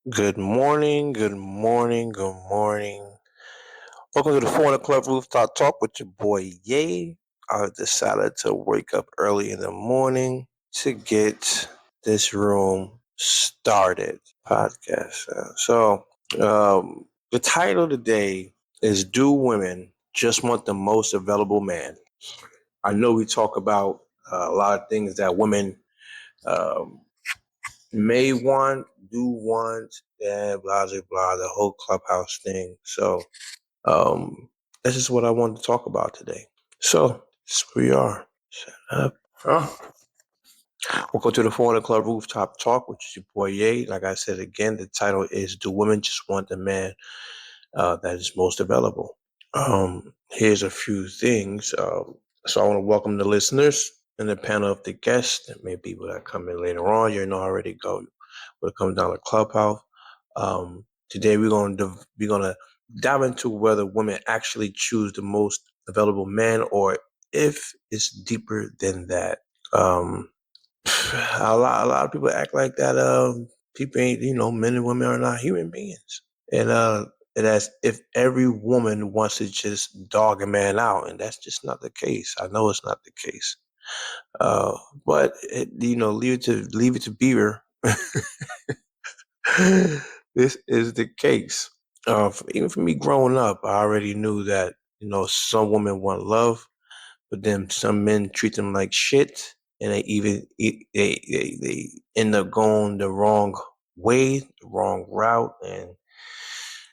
Good morning, good morning, good morning. Welcome to the 400 Club Rooftop Talk with your boy Ye. I decided to wake up early in the morning to get this room started. Podcast. The title today is Do Women Just Want the Most Available Man? I know we talk about a lot of things that women um, may want, do want, and blah blah blah, the whole clubhouse thing. So this is what I wanted to talk about today. So this is where we are. Shut up. We'll go to the 400 Club Rooftop Talk, which is your boy Ye. Like I said again, the title is Do Women Just Want the Man that is most available? Here's a few things. So I want to welcome the listeners and the panel of the guests and maybe people that come in later on. You know already go when it comes down to Clubhouse. Today we're gonna dive into whether women actually choose the most available man or if it's deeper than that. Um, a lot of people act like that. People ain't, men and women are not human beings, and and as if every woman wants to just dog a man out, and that's just not the case. I know it's not the case. Uh, but leave it to Beaver. This is the case. Even for me growing up, I already knew that some women want love, but then some men treat them like shit, and they end up going the wrong way, the wrong route, and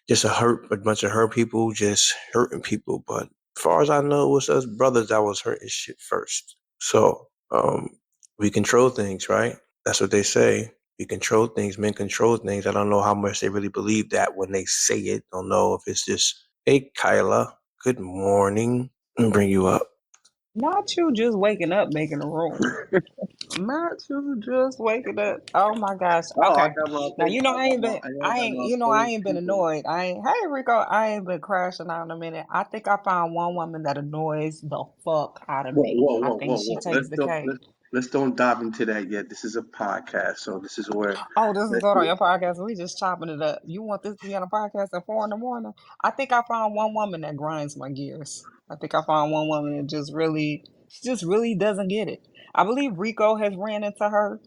just a bunch of hurt people, just hurting people. But as far as I know, it was us brothers that was hurting shit first. So we control things, right? That's what they say. We control things. Men control things. I don't know how much they really believe that when they say it. Don't know if it's just, hey, Kyla, good morning. Let me bring you up. Not you just waking up making a room. Not you just waking up. Oh my gosh. Oh, I Okay. got my Now first. you know I got my I first ain't been people. annoyed. Hey Rico, I ain't been crashing out in a minute. I think I found one woman that annoys the fuck out of Whoa, me. whoa, I whoa, think whoa, she whoa. takes the cake. Let's don't dive into that yet. This is a podcast, so this is where Oh, this is let's going on do. your podcast. We just chopping it up. You want this to be on a podcast at 4 in the morning? I think I found one woman that grinds my gears. I think I found one woman that she just really doesn't get it. I believe Rico has ran into her.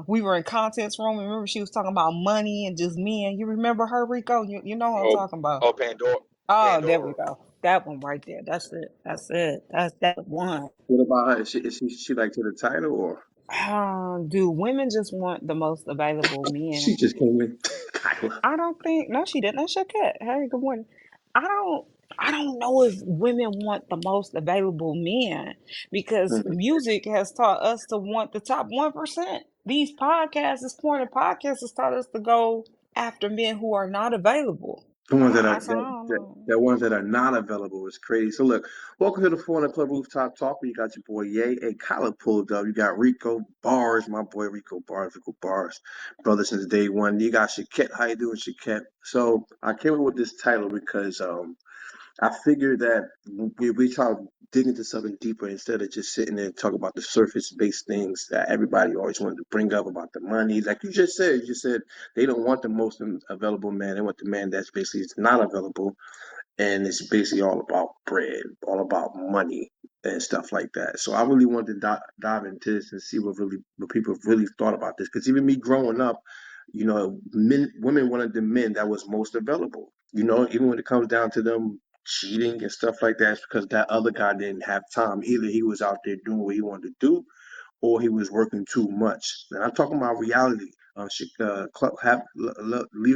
We were in contents room. Remember, she was talking about money and just men. You remember her, Rico? You know what I'm Oh, talking about. oh, Pandora, Oh, there we Pandora. go. That one right there. That's it. That's it. That's that one. What about her? Is she like to the title or Do women just want the most available she men? just came in? Kyla. I don't think no, she didn't. That's your cat. Hey, good morning. I don't I don't know if women want the most available men because Mhm. music has taught us to want the top 1%. These podcasts, this point of podcasts has taught us to go after men who are not available. The ones that are So I don't know. the ones that are not available is crazy. So look, welcome to the 400 Club Rooftop Talk. You got your boy Ye, a Kyla pulled up. You got Rico Bars, my boy Rico Bars, brother since day one. You got Shaquette. How you doing, Shaquette? So I came up with this title because I figured that we try to dig into something deeper instead of just sitting there and talk about the surface based things that everybody always wanted to bring up about the money. Like you just said they don't want the most available man. They want the man that's basically not available, and it's basically all about bread, all about money and stuff like that. So I really wanted to dive into this and see what people really thought about this. Because even me growing up, women wanted the men that was most available. Even when it comes down to them cheating and stuff like that, it's because that other guy didn't have time. Either he was out there doing what he wanted to do, or he was working too much. And I'm talking about reality. Leaving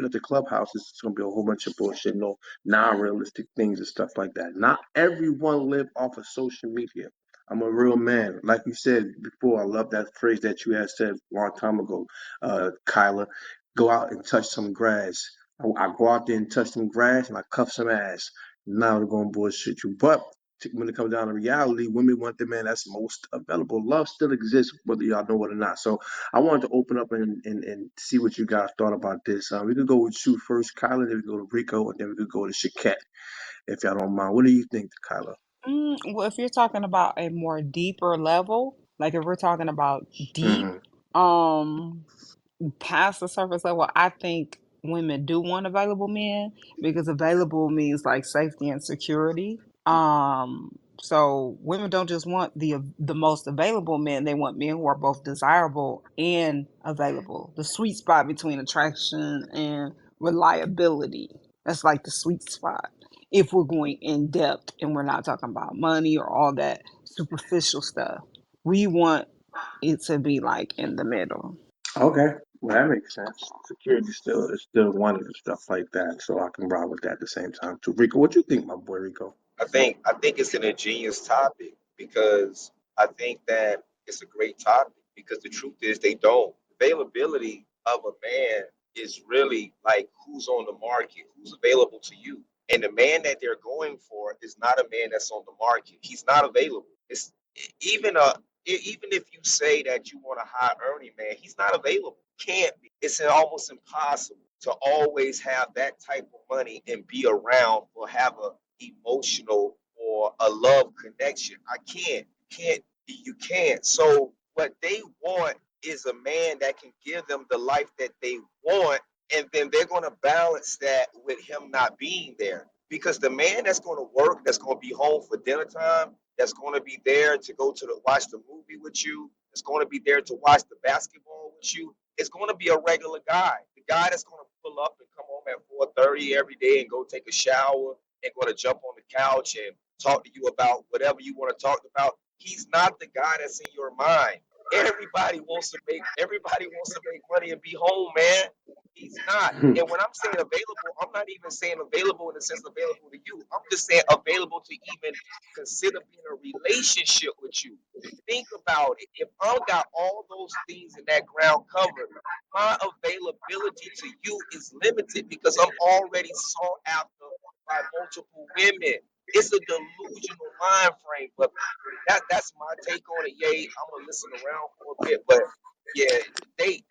at the clubhouse is going to be a whole bunch of bullshit, no non-realistic things and stuff like that. Not everyone live off of social media. I'm a real man. Like you said before, I love that phrase that you had said a long time ago, Kyla. Go out and touch some grass. I go out there and touch some grass and I cuff some ass. Now they're going to bullshit you. But when it comes down to reality, women want the man that's most available. Love still exists, whether y'all know it or not. So I wanted to open up and see what you guys thought about this. We could go with you first, Kyla, then we could go to Rico, and then we could go to Shaquette, if y'all don't mind. What do you think, Kyla? Well, if you're talking about a more deeper level, like if we're talking about deep, Hmm. um, past the surface level, I think women do want available men because available means like safety and security. So women don't just want the most available men; they want men who are both desirable and available. The sweet spot between attraction and reliability. That's like the sweet spot. If we're going in depth and we're not talking about money or all that superficial stuff, we want it to be like in the middle. Okay, well that makes sense. Security still is still one of the stuff like that, so I can ride with that at the same time too. Rico, what you think, my boy Rico? I think it's an ingenious topic because I think that it's a great topic because the truth is they don't. Availability of a man is really like who's on the market, who's available to you. And the man that they're going for is not a man that's on the market. He's not available. It's even a even if you say that you want a high earning man, he's not available. Can't be. It's almost impossible to always have that type of money and be around or have a emotional or a love connection. I can't, you can't. So what they want is a man that can give them the life that they want, and then they're going to balance that with him not being there. Because the man that's going to work, that's going to be home for dinner time, that's going to be there to go to watch the movie with you, that's going to be there to watch the basketball with you, it's going to be a regular guy. The guy that's going to pull up and come home at 4:30 every day and go take a shower and going to jump on the couch and talk to you about whatever you want to talk about. He's not the guy that's in your mind. Everybody wants to make money and be home, man. He's not. And when I'm saying available, I'm not even saying available in the sense available to you. I'm just saying available to even consider being a relationship with you. Think about it. If I got all those things in that ground covered, my availability to you is limited because I'm already sought after by multiple women. It's a delusional mind frame, but that's my take on it. Yay, I'm gonna listen around for a bit, but yeah, they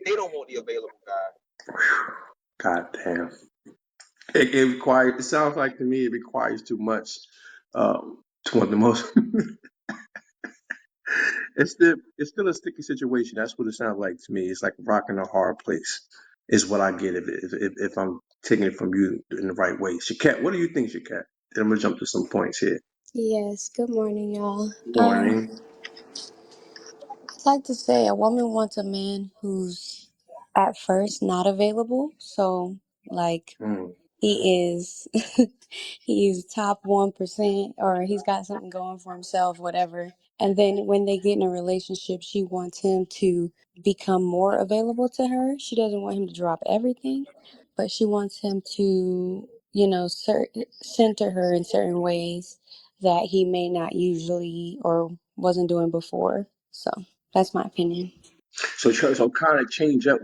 they don't want the available guy. God damn. It requires. It sounds like to me it requires too much. To want the most. It's still a sticky situation. That's what it sounds like to me. It's like a rock in a hard place. Is what I get if I'm taking it from you in the right way. Shakat, what do you think, Shakat? Then I'm gonna jump to some points here. Yes, good morning, y'all. Morning. I'd like to say a woman wants a man who's at first not available. So, like, Mm. he is he's top 1% or he's got something going for himself, whatever. And then when they get in a relationship, she wants him to become more available to her. She doesn't want him to drop everything, but she wants him to, center her in certain ways that he may not usually or wasn't doing before. So that's my opinion. So kind of change up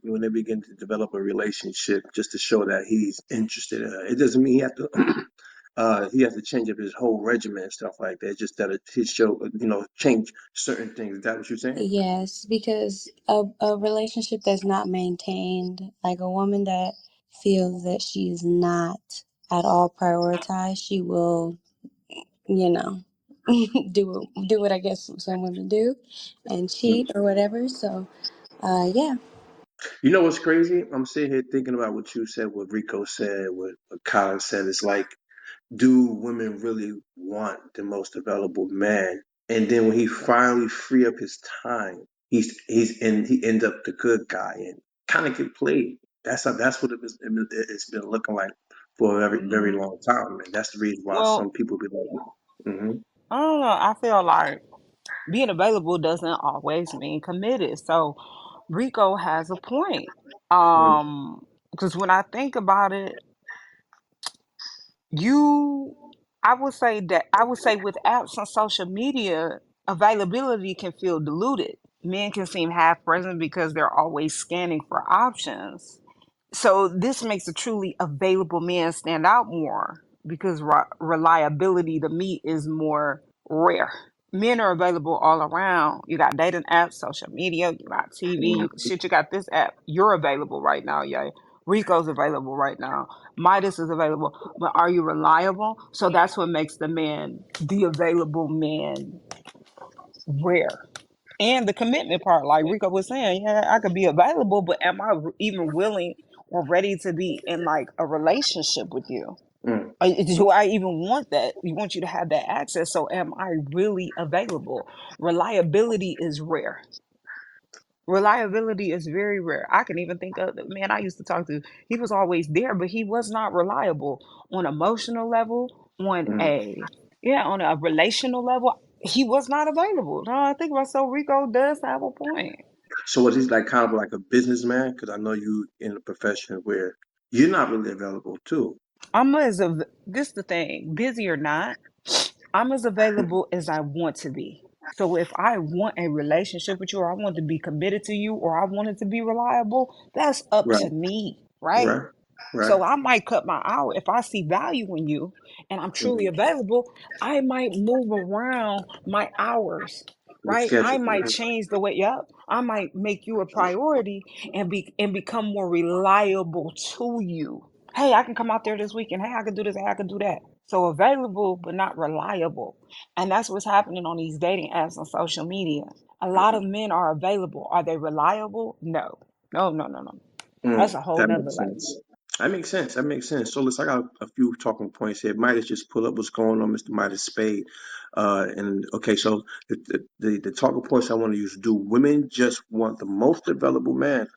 when they begin to develop a relationship just to show that he's interested in her. It doesn't mean he have to he has to change up his whole regimen and stuff like that. Just that he show change certain things. Is that what you're saying? Yes, because a relationship that's not maintained, like a woman that feels that she's not at all prioritized, she will, you know, do what I guess some women do and Mm. cheat or whatever. So, yeah. You know what's crazy? I'm sitting here thinking about what you said, what Rico said, what Kyle said. It's like, do women really want the most available man? And then when he finally free up his time, he end up the good guy and kind of get played. That's what it's been looking like for a very Hmm. long time, and that's the reason why some Well, people be like, mm-hmm, I don't know. I feel like being available doesn't always mean committed. So Rico has a point. Because when I think about it, you, I would say with apps on social media, availability can feel diluted. Men can seem half present because they're always scanning for options. So this makes a truly available man stand out more because reliability to me is more rare. Men are available all around. You got dating apps, social media, you got TV, you got this app. You're available right now, yay. Rico's available right now. Midas is available. But are you reliable? So that's what makes the available man rare. And the commitment part, like Rico was saying, yeah, I could be available, but am I even willing or ready to be in like a relationship with you? Mm. Do I even want that? We want you to have that access. So am I really available? Reliability is rare. Reliability is very rare. I can even think of the man I used to talk to. He was always there, but he was not reliable on emotional level, on Mm. a on a relational level. He was not available. No, I think about so Rico does have a point. So was he like kind of like a businessman? Because I know you in a profession where you're not really available too. I'm as of this the thing, busy or not, I'm as available as I want to be. So if I want a relationship with you, or I want to be committed to you, or I want it to be reliable, that's up Right. to me, right? Right. Right. So I might cut my hour if I see value in you and I'm truly Mm-hmm. available. I might move around my hours, The right? I schedule. might change the way up. I might make you a priority and become more reliable to you. Hey, I can come out there this weekend. Hey, I can do this. Hey, I can do that. So available, but not reliable. And that's what's happening on these dating apps on social media. A lot of men are available. Are they reliable? No. No, no, no, no. That's Mm, a whole that nother makes level. sense. That makes sense. That makes sense. So listen, I got a few talking points here. Midas just pull up what's going on, Mr. Midas Spade. And okay, so the talking points I want to use: do women just want the most available man?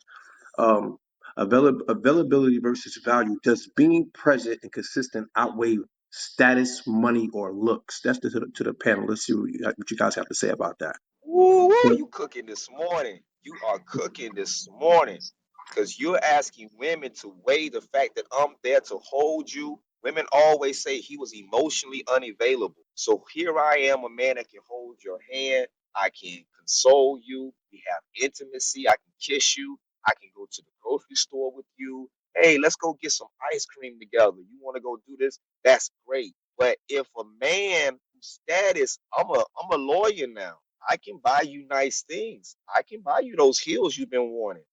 Um, availability versus value. Does being present and consistent outweigh status, money, or looks? That's to the panel. Let's see what you guys have to say about that. Woo, you cooking this morning. You are cooking this morning because you're asking women to weigh the fact that I'm there to hold you. Women always say he was emotionally unavailable. So here I am, a man that can hold your hand. I can console you. We have intimacy. I can kiss you. I can go to the grocery store with you. Hey, let's go get some ice cream together. You want to go do this? That's great. But if a man whose status, I'm a lawyer now. I can buy you nice things. I can buy you those heels you've been wanting.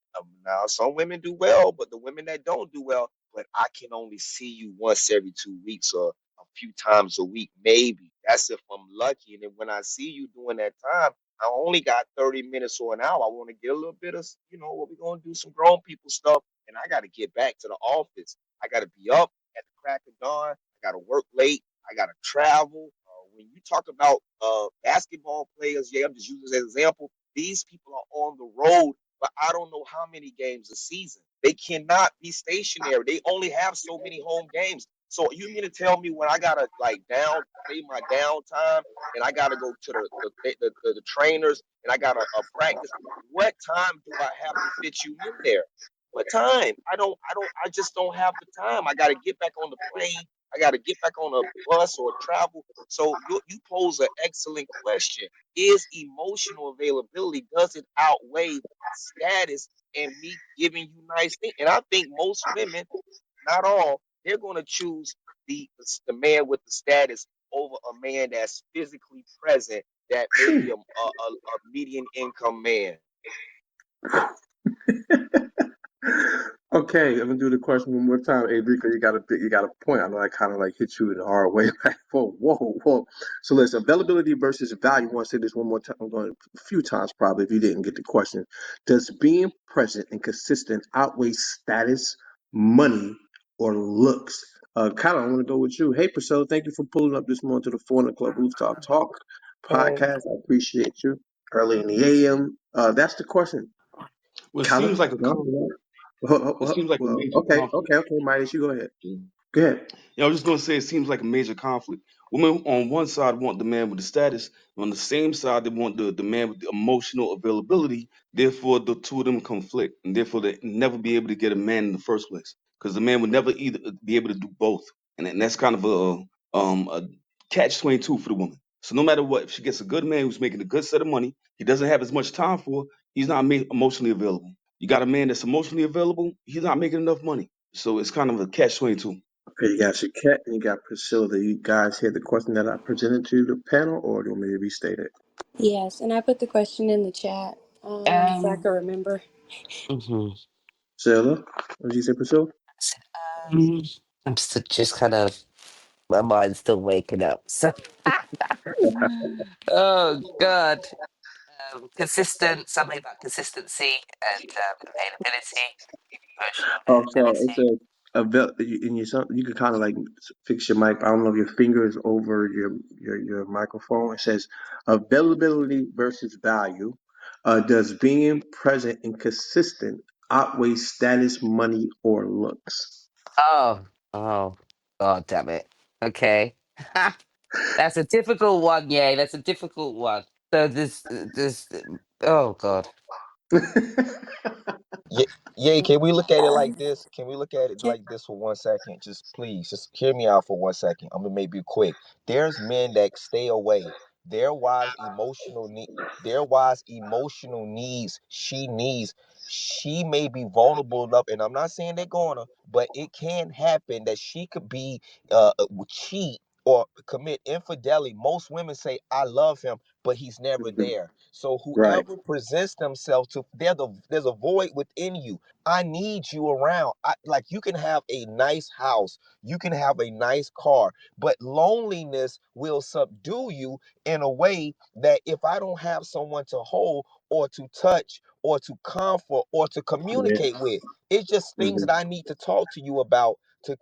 Now, some women do well, but the women that don't do well, but I can only see you once every 2 weeks or a few times a week, maybe. That's if I'm lucky. And then when I see you during that time, I only got 30 minutes or an hour. I want to get a little bit of, what we're going to do some grown people stuff. And I got to get back to the office. I got to be up at the crack of dawn. I got to work late. I got to travel. When you talk about basketball players, yeah, I'm just using this as an example. These people are on the road, but I don't know how many games a season. They cannot be stationary. They only have so many home games. So you mean to tell me when I gotta like play my downtime and I gotta go to the trainers and I gotta practice? What time do I have to fit you in there? What time? I just don't have the time. I gotta get back on the plane. I gotta get back on a bus or travel. So you pose an excellent question. Is emotional availability, does it outweigh status and me giving you nice things? And I think most women, not all, they're gonna choose the man with the status over a man that's physically present that may be a median income man. Okay, I'm gonna do the question one more time. Hey, Rico, you got a point. I know I kind of like hit you in a hard way. Like, whoa, whoa, whoa. So listen, availability versus value. I want to say this one more time. I'm going a few times probably if you didn't get the question. Does being present and consistent outweigh status, money, or looks? Kind of, I want to go with you. Hey, Priscilla, thank you for pulling up this morning to the 400 Club Rooftop Talk podcast. I appreciate you. Early in the AM. That's the question. Well, it Callum? seems like a No? conflict. Well, It seems like a major okay, conflict. okay, okay, Midas, you go ahead. Go ahead. I was just gonna say it seems like a major conflict. Women on one side want the man with the status, on the same side they want the man with the emotional availability. Therefore, the two of them conflict, and therefore they never be able to get a man in the first place, because the man would never either be able to do both, and that's kind of a catch-22 for the woman. So no matter what, if she gets a good man who's making a good set of money, he doesn't have as much time for her, he's not emotionally available. You got a man that's emotionally available, he's not making enough money. So it's kind of a catch-22. Okay, you got Shaquette and you got Priscilla. Do you guys hear the question that I presented to the panel, or do you want me to restate it? Yes, and I put the question in the chat so I Um, can remember. mhm. Priscilla, what did you say, Priscilla? Um, I'm still just kind of my mind's still waking up. So, oh God. Consistent, something about consistency and availability, emotional Oh, so it availability. says in your you can kind of like fix your mic. I don't know if your finger is over your microphone. It says availability versus value. Does being present and consistent outweigh status, money, or looks? Oh, oh, God damn it. Okay. That's a difficult one, yeah. That's a difficult one. So this, oh God. Yeah, yeah. Can we look at it like Um, this? Can we look at it yeah. like this for 1 second? Just please, just hear me out for 1 second. I'm gonna make it quick. There's men that stay away. Their wives' emotional need. Their wives' emotional needs. She needs. She may be vulnerable enough, and I'm not saying they're gonna, but it can happen that she could be cheat or commit infidelity. Most women say, "I love him," but he's never there. So Right. whoever presents themselves to, there's a void within you. I need you around. Like you can have a nice house, you can have a nice car, but loneliness will subdue you in a way that if I don't have someone to hold or to touch or to comfort or to Yeah. communicate with, it's just things Hmm. that I need to talk to you about. To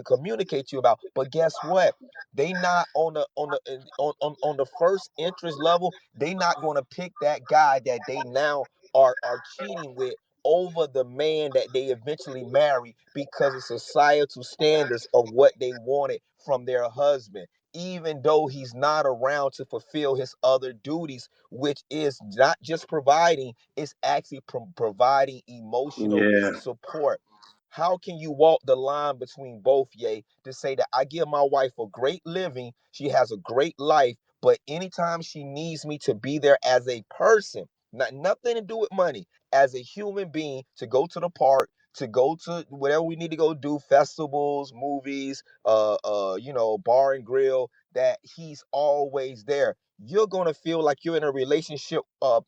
communicate to you about, but guess what? They not on the first interest level. They not going to pick that guy that they now are cheating with over the man that they eventually marry because of societal standards of what they wanted from their husband, even though he's not around to fulfill his other duties, which is not just providing, it's actually providing emotional Yeah. support. How can you walk the line between both, Ye, to say that I give my wife a great living, she has a great life, but anytime she needs me to be there as a person, not nothing to do with money, as a human being, to go to the park, to go to whatever we need to go do, festivals, movies, bar and grill, that he's always there. You're gonna feel like you're in a relationship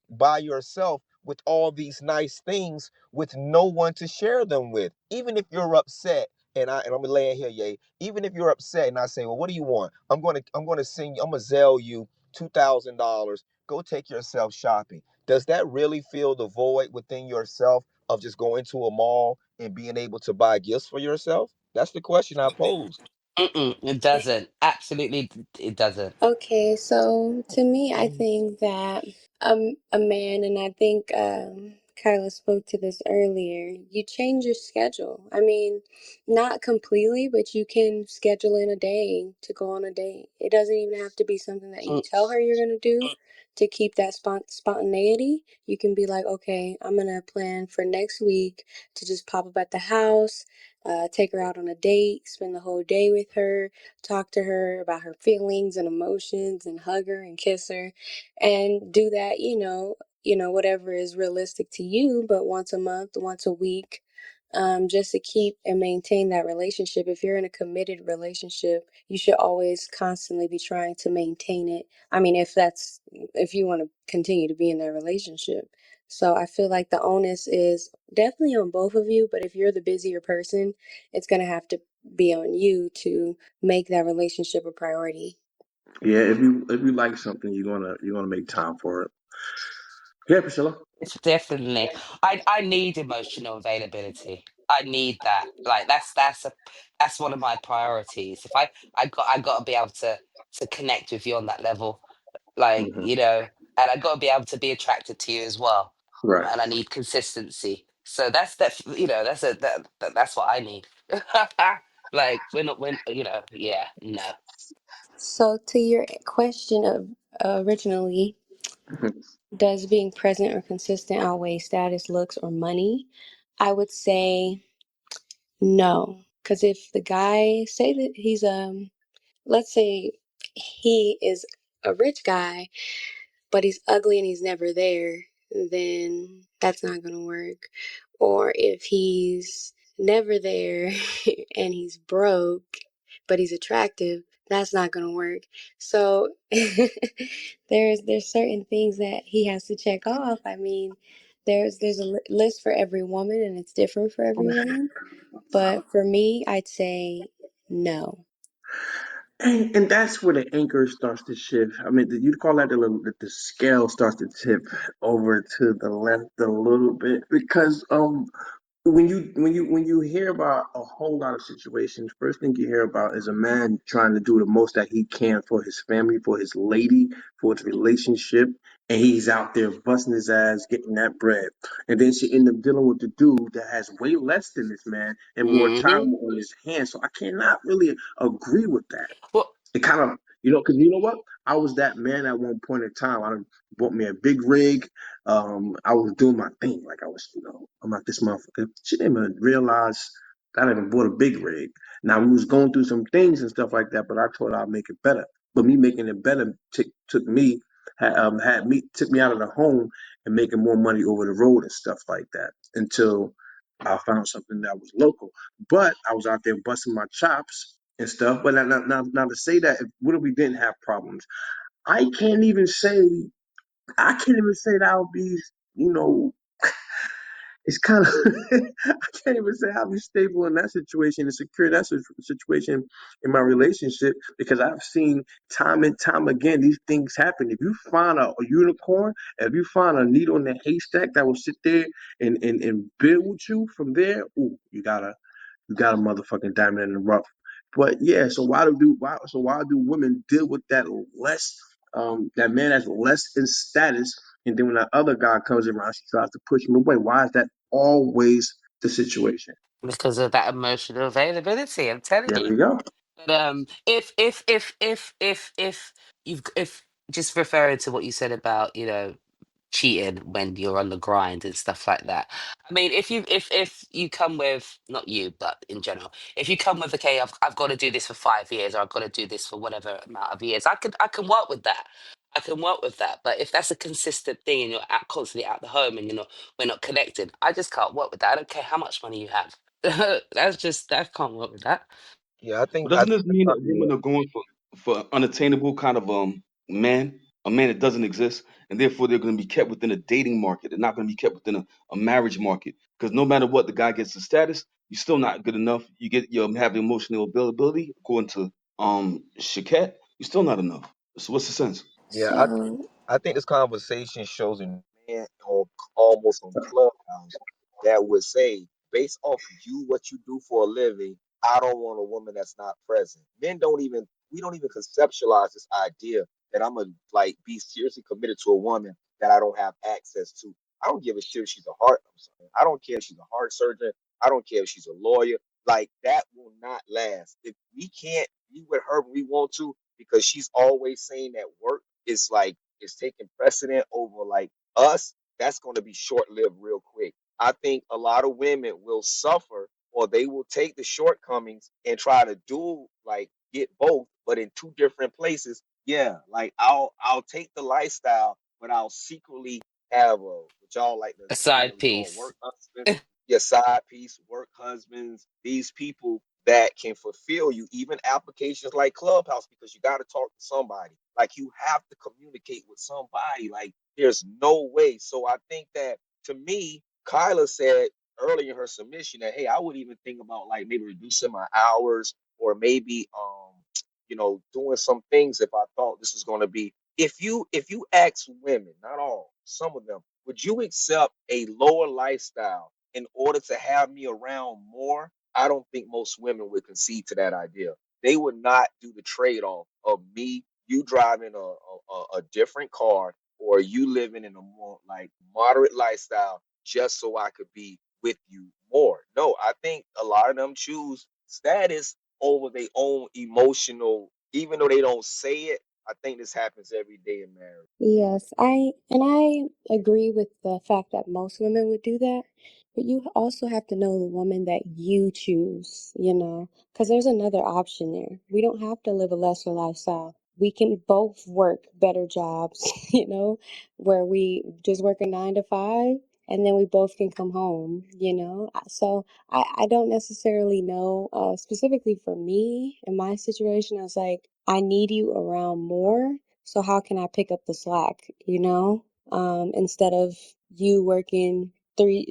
by yourself with all these nice things with no one to share them with. Even if you're upset, and I'm gonna lay in here, Yay. Even if you're upset and I say, well, what do you want? I'm gonna send you, I'm gonna Zelle you $2,000. Go take yourself shopping. Does that really fill the void within yourself of just going to a mall and being able to buy gifts for yourself? That's the question I pose. Mm-mm, it doesn't. Absolutely, it doesn't. Okay, so to me, I think that a man, and I think Kyla spoke to this earlier, you change your schedule. I mean, not completely, but you can schedule in a day to go on a date. It doesn't even have to be something that you Mm, tell her you're going to do to keep that spontaneity. You can be like, okay, I'm going to plan for next week to just pop up at the house, take her out on a date, spend the whole day with her, talk to her about her feelings and emotions and hug her and kiss her and do that, whatever is realistic to you, but once a month, once a week, just to keep and maintain that relationship. If you're in a committed relationship, you should always constantly be trying to maintain it. I mean, if you want to continue to be in that relationship. So I feel like the onus is definitely on both of you, but if you're the busier person, it's going to have to be on you to make that relationship a priority. Yeah. If you like something, you're gonna make time for it. Yeah, Priscilla. it's definitely. I need emotional availability. I need that. Like that's one of my priorities. If I got to be able to connect with you on that level, like Hmm. and I got to be able to be attracted to you as well. Right. And I need consistency. So that's that's what I need. Like when yeah, no. So, to your question of originally, Mhm. does being present or consistent outweigh status, looks, or money? I would say no, because if the guy say that he's let's say he is a rich guy but he's ugly and he's never there, then that's not going to work. Or if he's never there and he's broke, but he's attractive, that's not going to work. So there's certain things that he has to check off. I mean, there's a list for every woman and it's different for every woman. But for me, I'd say no. And that's where the anchor starts to shift. I mean, you'd call that the scale starts to tip over to the left a little bit because when you hear about a whole lot of situations, first thing you hear about is a man trying to do the most that he can for his family, for his lady, for his relationship, and he's out there busting his ass getting that bread. And then she end up dealing with the dude that has way less than this man and more time Hmm. on his hands. So I cannot really agree with that. Well, It kind of, because you know what? I was that man at one point in time. I done bought me a big rig. I was doing my thing. Like I was, I'm not this motherfucker. She didn't even realize that I even bought a big rig. Now we was going through some things and stuff like that, but I told her I'd make it better. But me making it better took me, took me out of the home and making more money over the road and stuff like that until I found something that was local. But I was out there busting my chops and stuff. But now to say that, what if we didn't have problems? I can't even say I can't even say that I would be, you know, it's kind of I can't even say I'll be stable in that situation and secure in that situation in my relationship because I've seen time and time again these things happen. If you find a unicorn, if you find a needle in the haystack that will sit there and build with you from there, ooh, you got a motherfucking diamond in the rough. But yeah, so why do women deal with that less that man that's less in status, and then when that other guy comes around, she tries to push him away. Why is that always the situation? because of that emotional availability, I'm telling There you. we go. But if if just referring to what you said about, cheating when you're on the grind and stuff like that. I mean, if you come with, not you, but in general, if you come with, okay, I've got to do this for 5 years, or I've got to do this for whatever amount of years, I can work with that. I can work with that. But if that's a consistent thing and you're constantly at the home and we're not connected, I just can't work with that. I don't care how much money you have. I can't work with that. Yeah, I But think doesn't this that's mean that probably women are going for unattainable kind of man, a man that doesn't exist, and therefore they're going to be kept within a dating market. They're not going to be kept within a marriage market because no matter what the guy gets the status, you're still not good enough. You have the emotional availability according to Shaket, you're still not enough. So what's the sense? yeah. So, I think this conversation shows a man on almost on Clubhouse that would say, based off you, what you do for a living, I don't want a woman that's not present. Men don't even we don't even conceptualize this idea that I'm gonna like be seriously committed to a woman that I don't have access to. I don't give a shit if she's a heart. I'm sorry. I don't care if she's a heart surgeon. I don't care if she's a lawyer. Like that will not last. If we can't be with her when we want to, because she's always saying that work is like is taking precedent over like us, that's going to be short lived real quick. I think a lot of women will suffer or they will take the shortcomings and try to do like get both, but in two different places. Yeah, like I'll take the lifestyle, but I'll secretly have a what y'all like to A side commonly call piece. work husband, your side piece, work husbands, these people that can fulfill you, even applications like Clubhouse, because you got to talk to somebody. Like you have to communicate with somebody. Like there's no way. So I think that to me, Kyla said earlier in her submission that hey, I would even think about like maybe reducing my hours or maybe doing some things if I thought this was going to be if you ask women, not all, some of them, would you accept a lower lifestyle in order to have me around more? I don't think most women would concede to that idea. They would not do the trade off of me, you driving a different car, or you living in a more like moderate lifestyle just so I could be with you more. No, I think a lot of them choose status over their own emotional, even though they don't say it. I think this happens every day in marriage. yes, I agree with the fact that most women would do that, but you also have to know the woman that you choose, because there's another option there. We don't have to live a lesser lifestyle. We can both work better jobs, where we just work a 9 to 5 and then we both can come home. So I don't necessarily know, specifically for me in my situation, I was like, I need you around more. So how can I pick up the slack, instead of you working 3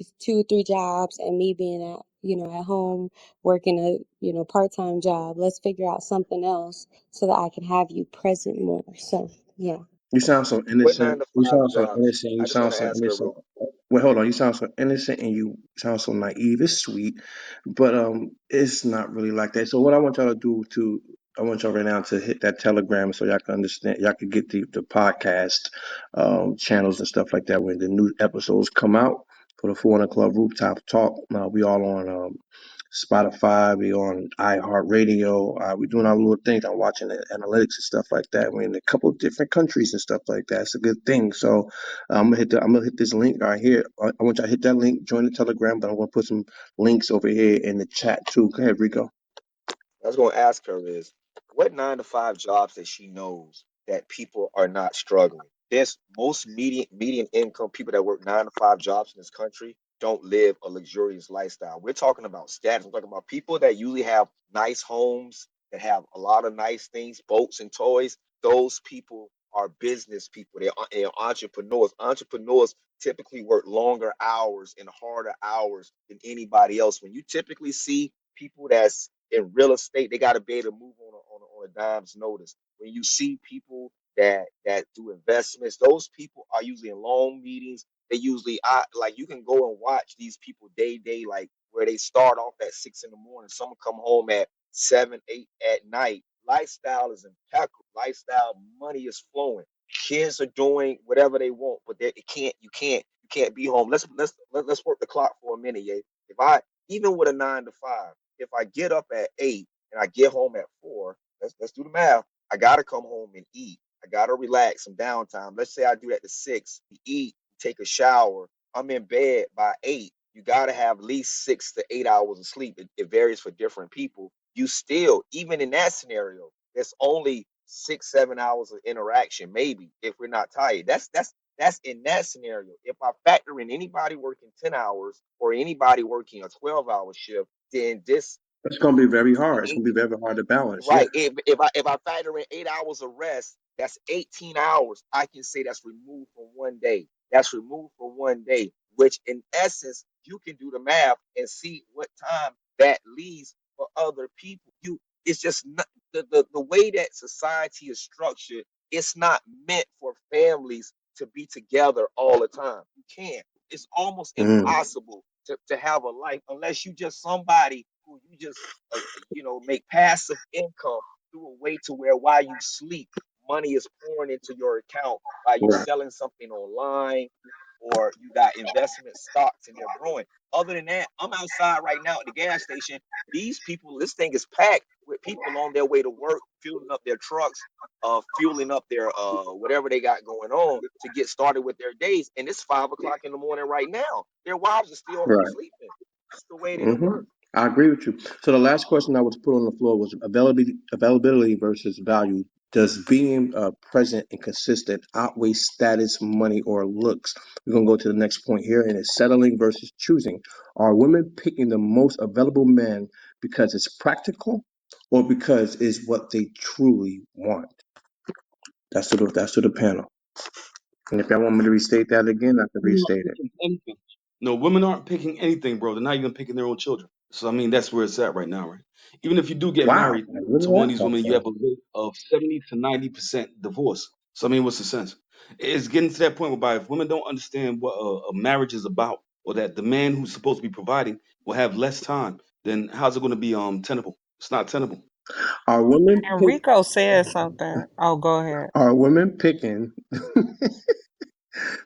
jobs and me being at at home working a, part-time job. Let's figure out something else so that I can have you present more. So, yeah. You sound so What nine innocent. to You five sound so jobs? innocent. You I just sound want to so ask her innocent. real. Wait, hold on. You sound so innocent and you sound so naive. It's sweet, but it's not really like that. So what I want y'all to do I want y'all right now to hit that Telegram so y'all can understand. Y'all can get the podcast channels and stuff like that when the new episodes come out for the 400 Club Rooftop Talk. We all on Spotify, we on iHeartRadio. We're doing our little things. I'm watching the analytics and stuff like that. We're in a couple of different countries and stuff like that. It's a good thing. So I'm gonna hit this link right here. I want y'all to hit that link, join the Telegram, but I'm gonna put some links over here in the chat too. Go ahead, Rico. I was going to ask her is what nine to five jobs that she knows that people are not struggling. There's most median income people that work nine to five jobs in this country don't live a luxurious lifestyle. We're talking about status. I'm talking about people that usually have nice homes, that have a lot of nice things, boats and toys. Those people are business people. They're entrepreneurs. Entrepreneurs typically work longer hours and harder hours than anybody else. When you typically see people that's in real estate, they got to be able to move on a dime's notice. When you see people that do investments, those people are usually in long meetings. They usually like you can go and watch these people day like where they start off at 6 in the morning. Some come home at 7, 8 at night. Lifestyle is impeccable. Lifestyle, money is flowing. Kids are doing whatever they want, but it can't. You can't be home. Let's work the clock for a minute, yeah. If I even with a 9 to 5, if I get up at 8 and I get home at 4, let's do the math. I gotta come home and eat. I gotta relax some downtime. Let's say I do that to 6, eat, take a shower. I'm in bed by 8. You gotta have at least 6 to 8 hours of sleep. It varies for different people. You still, even in that scenario, there's only 6, 7 hours of interaction, maybe if we're not tired. That's in that scenario. If I factor in anybody working 10 hours or anybody working a 12-hour shift, then this It's gonna be very hard. It's gonna be very hard to balance. Yeah. right. If I factor in 8 hours of rest, that's 18 hours. I can say that's removed from one day. That's removed from one day, which in essence, you can do the math and see what time that leaves for other people. It's just not the way that society is structured, it's not meant for families to be together all the time. You can't. It's almost Mm. impossible to have a life unless you just somebody who you just make passive income through a way to where while you sleep, money is pouring into your account by you Yeah. selling something online or you got investment stocks and they're growing. Other than that, I'm outside right now at the gas station. These people, this thing is packed with people on their way to work, fueling up their trucks, fueling up their whatever they got going on to get started with their days. And it's 5 o'clock in the morning right now. Their wives are still home Right. sleeping. It's the way that it hmm works. I agree with you. So the last question I was put on the floor was availability versus value. Does being present and consistent outweigh status, money, or looks? We're gonna go to the next point here, and it's settling versus choosing. Are women picking the most available men because it's practical, or because it's what they truly want? That's to the panel. And if y'all want me to restate that again, I can Women aren't restate it. picking anything. No, women aren't picking anything, bro. They're not even picking their own children. So I mean, that's where it's at right now, right? Even if you do get Wow, married where to did one of that these come women, you from? have a rate of 70 to 90% divorce. So I mean, what's the sense? It's getting to that point whereby if women don't understand what a marriage is about, or that the man who's supposed to be providing will have less time, then how's it going to be tenable? It's not tenable. Are women And pick, Rico said something. Oh, go ahead. are women picking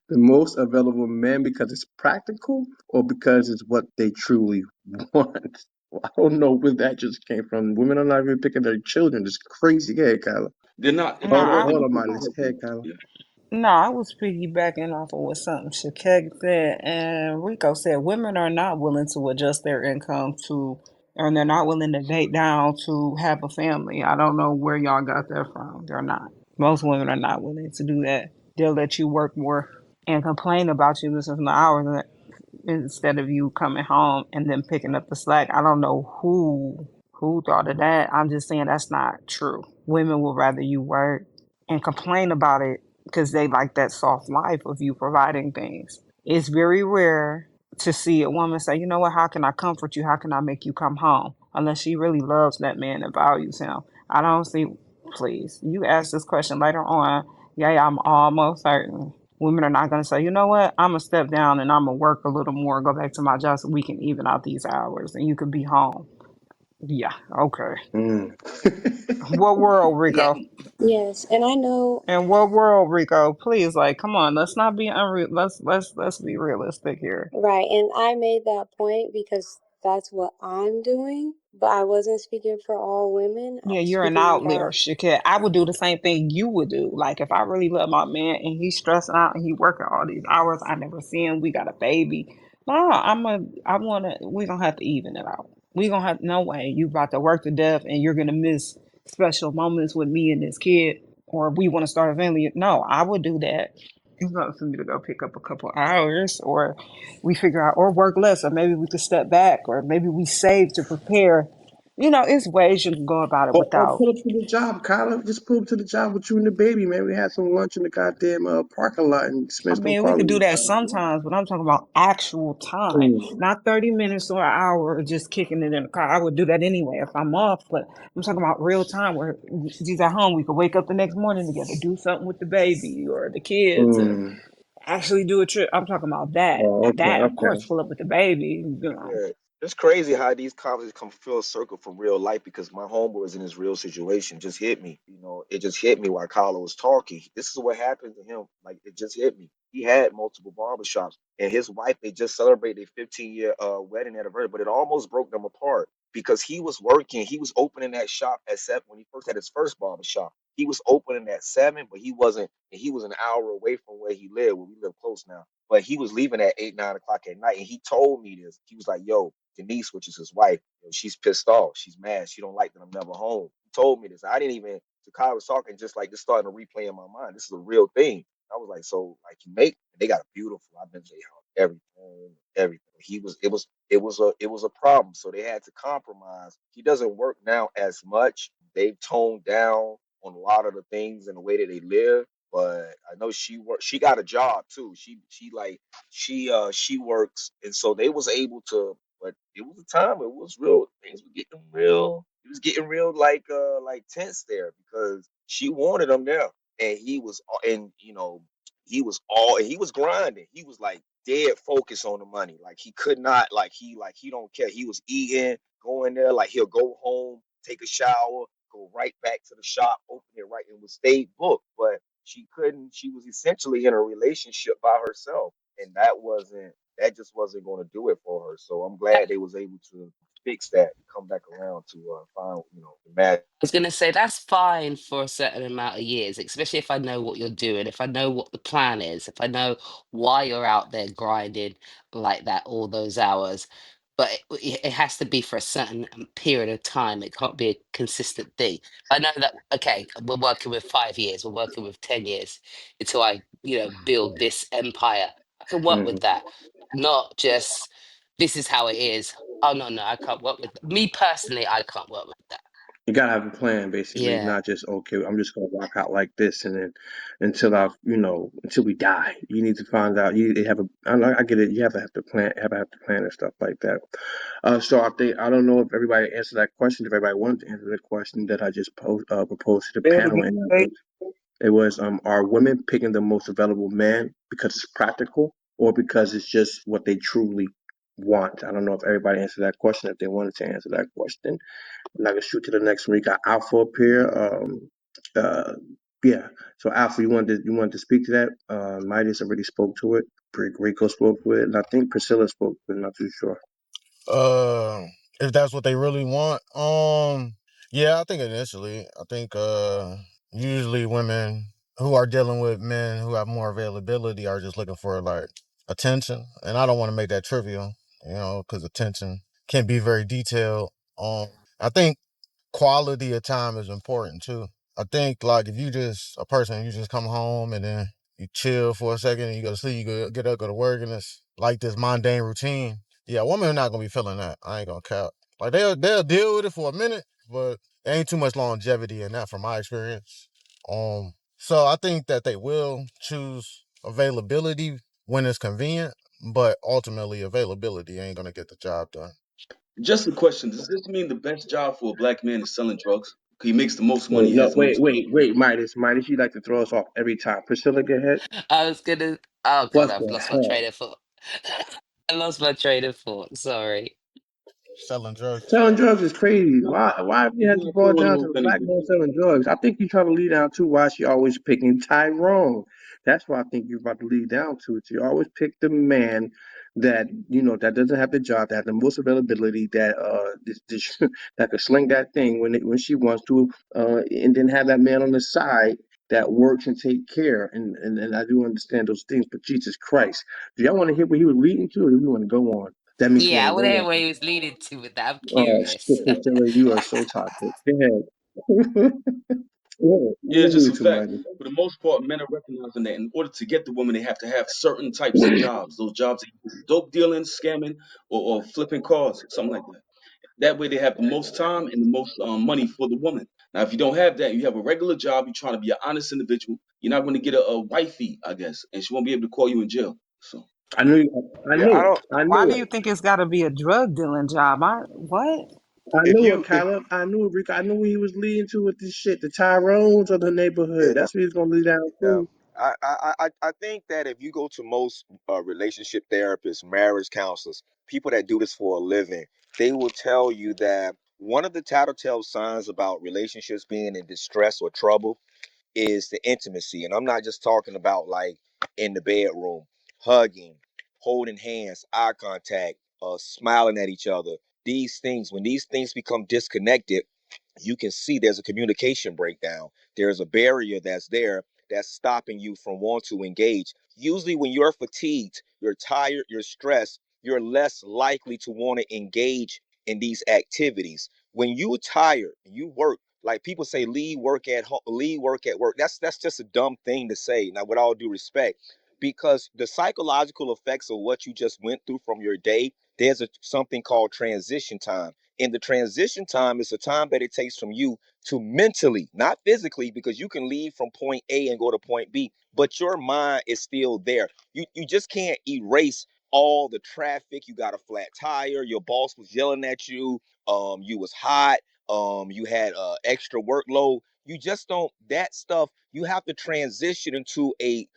the most available men because it's practical or because it's what they truly want? I don't know where that just came from. Women are not even picking their children. It's crazy. Go ahead, Kyla. They're not. No, If Hold you on, I open hold up on, the Miles. book, Head, Kyla. yeah. no, I was piggybacking off of what something Shakeg said, and Rico said women are not willing to adjust their income to, or they're not willing to date down to have a family. I don't know where y'all got that from. They're not. Most women are not willing to do that. They'll let you work more and complain about you missing the hours instead of you coming home and then picking up the slack. I don't know who thought of that. I'm just saying that's not true. Women would rather you work and complain about it because they like that soft life of you providing things. It's very rare to see a woman say, you know what, how can I comfort you? How can I make you come home? Unless she really loves that man and values him. I don't see, please, you ask this question later on. Yeah, I'm almost certain women are not going to say, you know what, I'm going to step down and I'm going to work a little more, go back to my job so we can even out these hours and you can be home. Yeah, okay. Mm. What world, Yeah, Rico? Yes, and I know. In what world, Rico? Please, like, come on, let's not be unreal. Let's be realistic here. Right, and I made that point because that's what I'm doing, but I wasn't speaking for all women. I Yeah, was you're an speaking outlier, about, Shakir. I would do the same thing you would do. Like if I really love my man and he's stressing out and he working all these hours, I never see him. We got a baby. No, I wanna. We gonna have to even it out. We gonna have no way. You about to work to death and you're gonna miss special moments with me and this kid, or we want to start a family. No, I would do that. It's not for me to go pick up a couple hours, or we figure out, or work less, or maybe we could step back, or maybe we save to prepare. It's ways you can go about it Or without. pull up to the job, Kyla. Just pull up to the job with you and the baby, man. We had some lunch in the goddamn parking lot and I spend some mean, we could quality do that time. sometimes, but I'm talking about actual time, Mm. not 30 minutes or an hour of just kicking it in the car. I would do that anyway if I'm off, but I'm talking about real time where she's at home. We could wake up the next morning together, do something with the baby or the kids, and Mm. actually do a trip. I'm talking about that. Oh, okay, That, of okay. course, pull up with the baby. Yeah, it's crazy how these conversations come full circle from real life because my homeboy is in this real situation. Just hit me, it just hit me while Carla was talking. This is what happened to him. Like it just hit me. He had multiple barbershops, and his wife they just celebrated their 15-year wedding anniversary, but it almost broke them apart because he was working. He was opening that shop at 7 when he first had his first barbershop. He was opening at 7, but he wasn't. And he was an hour away from where he lived. Where we live close now, but he was leaving at 8, 9 o'clock at night. And he told me this. He was like, yo, Denise, which is his wife, she's pissed off. She's mad. She don't like that I'm never home. He told me this. I didn't even, so Kyle was talking just like this starting to replay in my mind. This is a real thing. I was like, so like you make, they got a beautiful, I've been to their house, everything. It was a problem. So they had to compromise. He doesn't work now as much. They've toned down on a lot of the things and the way that they live, but I know she got a job too. She works, and so they was able to. But it was a time. It was real. Things were getting real. It was getting real, like tense there because she wanted him there, and he was, and he was grinding. He was like dead focused on the money. Like he could not, like he don't care. He was eating, going there. Like he'll go home, take a shower, go right back to the shop, open it right, and would stay booked. But she couldn't. She was essentially in a relationship by herself, and that just wasn't going to do it for her. So I'm glad they was able to fix that and come back around to find the match. was going to say that's fine for a certain amount of years, especially if I know what you're doing, if I know what the plan is, if I know why you're out there grinding like that all those hours. But it has to be for a certain period of time. It can't be a consistent thing. I know that, okay, we're working with 5 years, we're working with 10 years until I, build this empire. I can work with Mm. that, not just this is how it is. Oh, no, no, I can't work with me personally. I can't work with that. You gotta have a plan, basically, Yeah. not just okay. I'm just gonna rock out like this, and then until we die. You need to find out. You have a. I get it. You have to plan. Have to plan and stuff like that. So I don't know if everybody answered that question. If everybody wanted to answer the question that I just proposed to the Say it panel, again, and babe. it was are women picking the most available man because it's practical or because it's just what they truly want? I don't know if everybody answered that question. If they wanted to answer that question. And I can shoot to the next one. We got Alpha up here. Uh, yeah. So Alpha, you wanted to speak to that? Midas already spoke to it. Rico spoke to it, and I think Priscilla spoke to it. Not too sure. Uh, if that's what they really want, yeah, I think initially, I think usually women who are dealing with men who have more availability are just looking for like attention, and I don't want to make that trivial, because attention can be very detailed. I think quality of time is important too. I think like if you just come home and then you chill for a second and you go to sleep, you get up, go to work, and it's like this mundane routine. Yeah, women are not gonna be feeling that. I ain't gonna cap. Like they'll deal with it for a minute, but there ain't too much longevity in that from my experience. So I think that they will choose availability when it's convenient, but ultimately availability ain't gonna get the job done. Just a question: does this mean the best job for a black man is selling drugs? He makes the most money. Wait, He no, has the wait, most. wait, wait, Midas, Midas, you like to throw us off every time. Priscilla, go ahead. I was gonna. Oh What God, I've the lost my hell? train of thought. I lost my train of thought. Sorry. Selling drugs. Selling drugs is crazy. Why do you have to Not boil throwing down to off the black anything. man selling drugs? I think you try to lead down to why she always picking Tyrone. That's why I think you're about to lead down to it. You always pick the man that that doesn't have the job, that has the most availability, that that could sling that thing when she wants to, and then have that man on the side that works and take care. And I do understand those things, but Jesus Christ, do y'all want to hear what he was leading to, or do we want to go on? That means we want Yeah, I to go want to hear on. where he was leading to with that. I'm Oh, curious. Priscilla, you are so toxic. Go ahead. Yeah, Yeah, what it's are just you a two, fact. Midas? For the most part, men are recognizing that in order to get the woman, they have to have certain types of jobs. Those jobs, dope dealing, scamming, or flipping cars, something like that. That way, they have the most time and the most money for the woman. Now, if you don't have that, you have a regular job. You're trying to be an honest individual. You're not going to get a wifey, I guess, and she won't be able to call you in jail. So. I knew, I Yeah, knew I it. don't. I Why knew do it. you think it's got to be a drug dealing job? What? I If knew it, you if Caleb. I knew it, Rico. I knew where he was leading to with this shit. The Tyrones of the neighborhood. yeah, That's what he's gonna lead down yeah, to. I think that if you go to most relationship therapists, marriage counselors, people that do this for a living, they will tell you that one of the tattletale signs about relationships being in distress or trouble is the intimacy. And I'm not just talking about like in the bedroom, hugging, holding hands, eye contact, smiling at each other. These things, when these things become disconnected, you can see there's a communication breakdown. There's a barrier that's there that's stopping you from wanting to engage. Usually, when you're fatigued, you're tired, you're stressed, you're less likely to want to engage in these activities. When you're tired, you work. Like people say, leave work at home, leave work at work. That's just a dumb thing to say. Now, with all due respect, because the psychological effects of what you just went through from your day, there's something called transition time. In the transition time is the time that it takes from you to mentally, not physically, because you can leave from point A and go to point B, but your mind is still there. You just can't erase all the traffic. You got a flat tire, your boss was yelling at you, you was hot, you had extra workload. You just don't, that stuff, you have to transition into a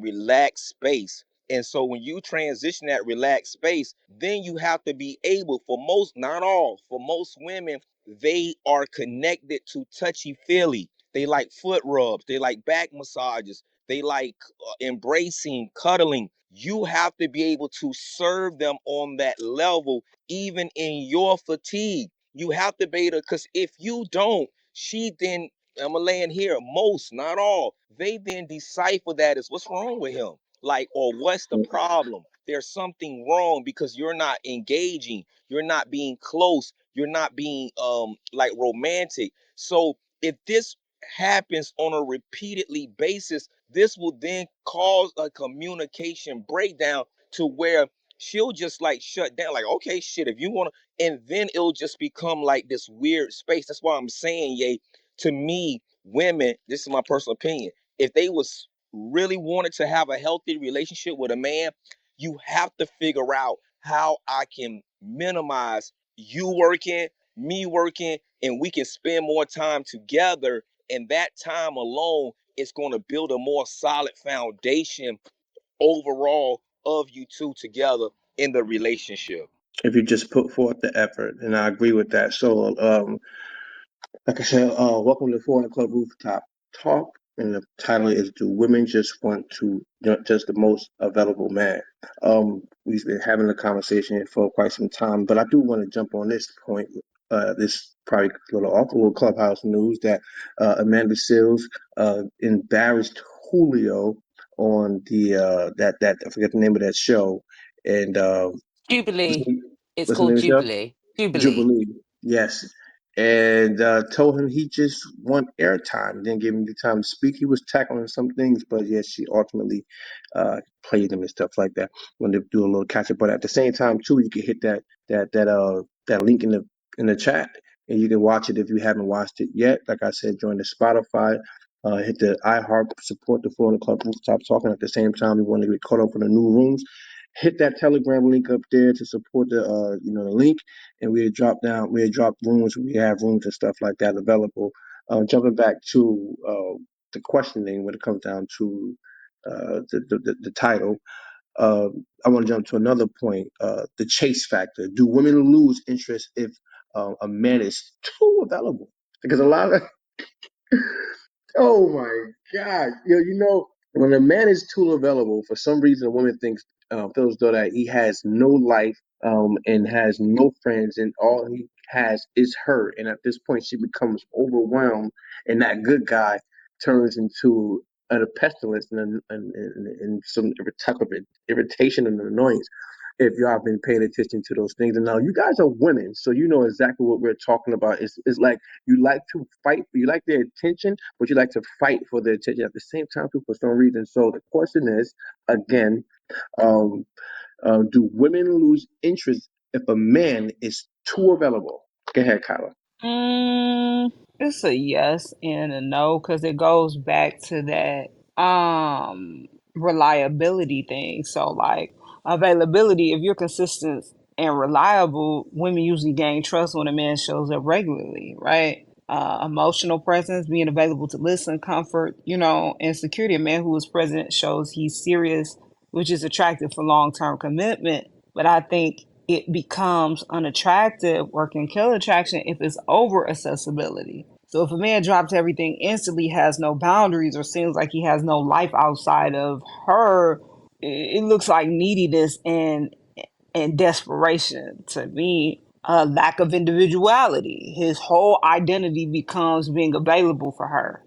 relaxed space. And so when you transition that relaxed space, then you have to be able, for most, not all, for most women, they are connected to touchy feely. They like foot rubs, they like back massages, they like embracing, cuddling. You have to be able to serve them on that level, even in your fatigue. You have to be able to, because if you don't, she then, I'm gonna land here, most, not all, they then decipher that as what's wrong with him, like, or what's the problem. There's something wrong because you're not engaging, you're not being close, you're not being like romantic. So if this happens on a repeatedly basis, this will then cause a communication breakdown to where she'll just like shut down, like, okay, shit, if you want to, and then it'll just become like this weird space. That's why I'm saying, yay, to me, women, this is my personal opinion, if they was really wanted to have a healthy relationship with a man, you have to figure out how I can minimize you working, me working, and we can spend more time together. And that time alone is going to build a more solid foundation overall of you two together in the relationship. If you just put forth the effort, and I agree with that. So, like I said, welcome to Four Club Rooftop Talk, and the title is "Do Women Just Want to Just the Most Available Man?" We've been having a conversation for quite some time, but I do want to jump on this point. This probably a little off, a little clubhouse news that Amanda Seales embarrassed Julio on the that I forget the name of that show, and Jubilee. It's what's the called name of the show? Jubilee. Jubilee. Jubilee, yes, and told him he just want airtime. Didn't give him the time to speak. He was tackling some things, but yes, she ultimately played him and stuff like that. When they do a little catch up, but at the same time too, you can hit that link in the chat, and you can watch it if you haven't watched it yet. Like I said, join the Spotify. Hit the iHeart support the Florida Club Rooftop Talking at the same time. We want to get caught up in the new rooms. hit that Telegram link up there to support the the link, and we drop rooms, we have rooms and stuff like that available. Jumping back to the questioning when it comes down to the title, uh, I want to jump to another point, the chase factor. Do women lose interest if a man is too available? Because a lot of oh my God. When a man is too available, for some reason, a woman feels though that he has no life, and has no friends, and all he has is her. And at this point, she becomes overwhelmed, and that good guy turns into a pestilence and some type of irritation and annoyance. If y'all have been paying attention to those things, and now you guys are women, so you know exactly what we're talking about. It's like you like to fight, you like their attention, but you like to fight for their attention at the same time too, for some reason. So the question is, again, um, do women lose interest if a man is too available? Go ahead, Kyla. Mm, it's a yes and a no because it goes back to that reliability thing. So like availability, if you're consistent and reliable, women usually gain trust when a man shows up regularly, right? Emotional presence, being available to listen, comfort, and security. A man who is present shows he's serious, which is attractive for long-term commitment. But I think it becomes unattractive or can kill attraction if it's over accessibility. So if a man drops everything instantly, has no boundaries, or seems like he has no life outside of her, it looks like neediness and desperation to me. A lack of individuality. His whole identity becomes being available for her.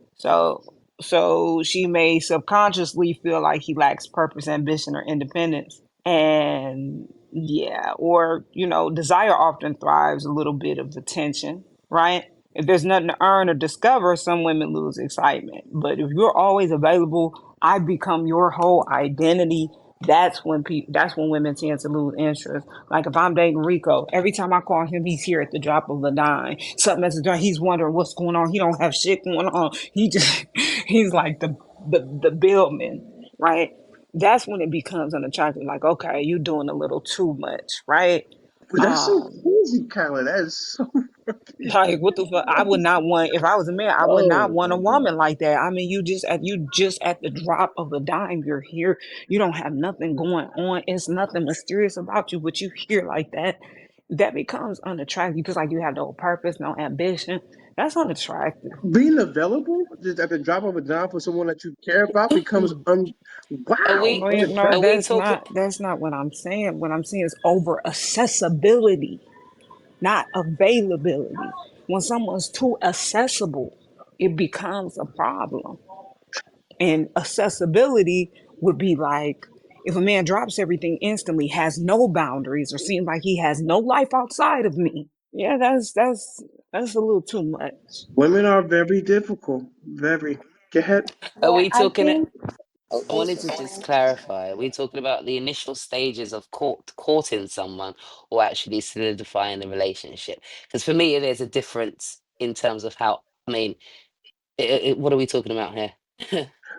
So she may subconsciously feel like he lacks purpose, ambition, or independence. And yeah, or desire often thrives a little bit of the tension, right? If there's nothing to earn or discover, some women lose excitement. But if you're always available, I become your whole identity. That's when women tend to lose interest. Like if I'm dating Rico, every time I call him, he's here at the drop of a dime. Something that's done, he's wondering what's going on. He don't have shit going on. He just he's like the billman, right? That's when it becomes unattractive. Like, okay, you're doing a little too much, right? But that's so Um, crazy, Kyla. That is so fucking like what the fuck? I would not want if I was a man. I would not oh want a my God. woman like that. I mean, you just at the drop of a dime. You're here. You don't have nothing going on. It's nothing mysterious about you, but you here like that. That becomes unattractive because like you have no purpose, no ambition. That's unattractive. Being available just at the drop of a dime for someone that you care about becomes Are wow, we No, no, are unattractive. we that's talking? not what I'm saying. What I'm saying is over accessibility, not availability. When someone's too accessible, it becomes a problem. And accessibility would be like if a man drops everything instantly, has no boundaries, or seems like he has no life outside of me. Yeah, that's a little too much. Women are very difficult. Very. Go ahead. Are Yeah, we I talking? think. Oh, I thanks wanted for to just sharing. clarify. Are we talking about the initial stages of courting someone, or actually solidifying the relationship? Because for me, there's a difference in terms of how. I mean, what are we talking about here?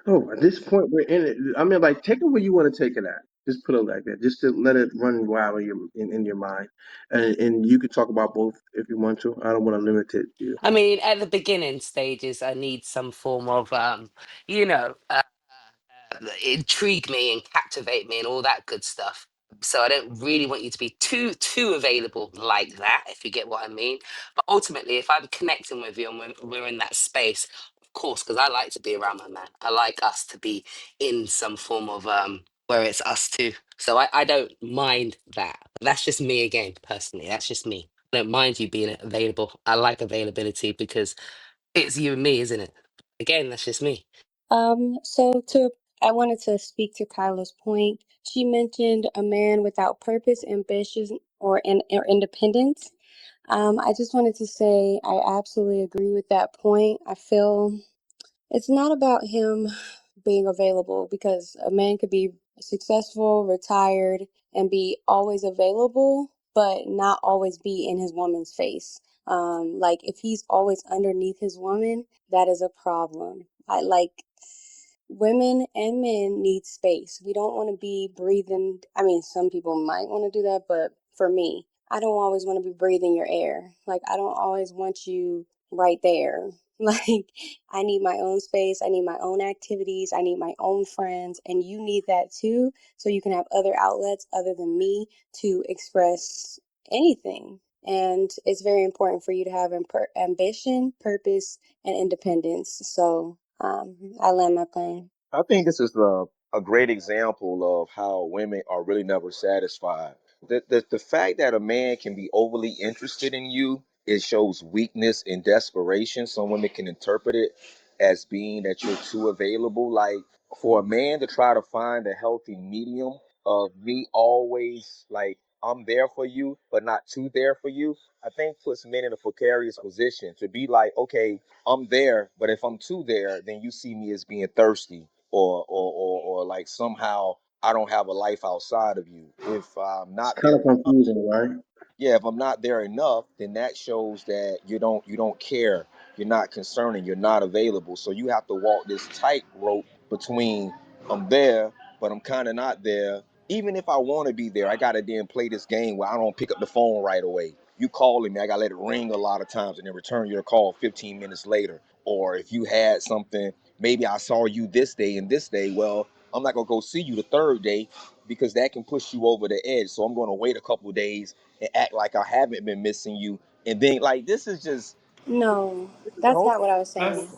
Oh, at this point we're in it. I mean, like, take it where you want to take it at. Just put it like that. Just to let it run wild in your mind, and you can talk about both if you want to. I don't want to limit it. You. I mean, at the beginning stages, I need some form of, you know, intrigue me and captivate me and all that good stuff. So I don't really want you to be too available like that, if you get what I mean. But ultimately, if I'm connecting with you and we're in that space, of course, because I like to be around my man. I like us to be in some form of where it's us two. So I don't mind that. But that's just me again, personally. That's just me. I don't mind you being available. I like availability because it's you and me, isn't it? Again, that's just me. So I wanted to speak to Kyla's point. She mentioned a man without purpose, ambition, or independence. I just wanted to say I absolutely agree with that point. I feel it's not about him being available because a man could be successful, retired, and be always available, but not always be in his woman's face. Like if he's always underneath his woman, that is a problem. I like women and men need space. We don't want to be breathing. I mean, some people might want to do that, but for me, I don't always want to be breathing your air. Like, I don't always want you right there. Like, I need my own space. I need my own activities. I need my own friends. And you need that too. So you can have other outlets other than me to express anything. And it's very important for you to have ambition, purpose, and independence. So I land my plane. I think this is a great example of how women are really never satisfied. The fact that a man can be overly interested in you, it shows weakness and desperation. Some women can interpret it as being that you're too available. Like for a man to try to find a healthy medium of me always like I'm there for you, but not too there for you, I think puts men in a precarious position to be like, okay, I'm there, but if I'm too there, then you see me as being thirsty or like somehow I don't have a life outside of you. If I'm It's not kind there of confusing, right? yeah, if I'm not there enough, then that shows that you don't care, you're not concerned, and you're not available. So you have to walk this tightrope between I'm there, but I'm kind of not there. Even if I want to be there, I gotta then play this game where I don't pick up the phone right away. You calling me, I gotta let it ring a lot of times, and then return your call 15 minutes later. Or if you had something, maybe I saw you this day and this day. Well, I'm not gonna go see you the third day because that can push you over the edge. So I'm gonna wait a couple of days and act like I haven't been missing you. And then like this is just No, this is that's home. not what I was That's saying.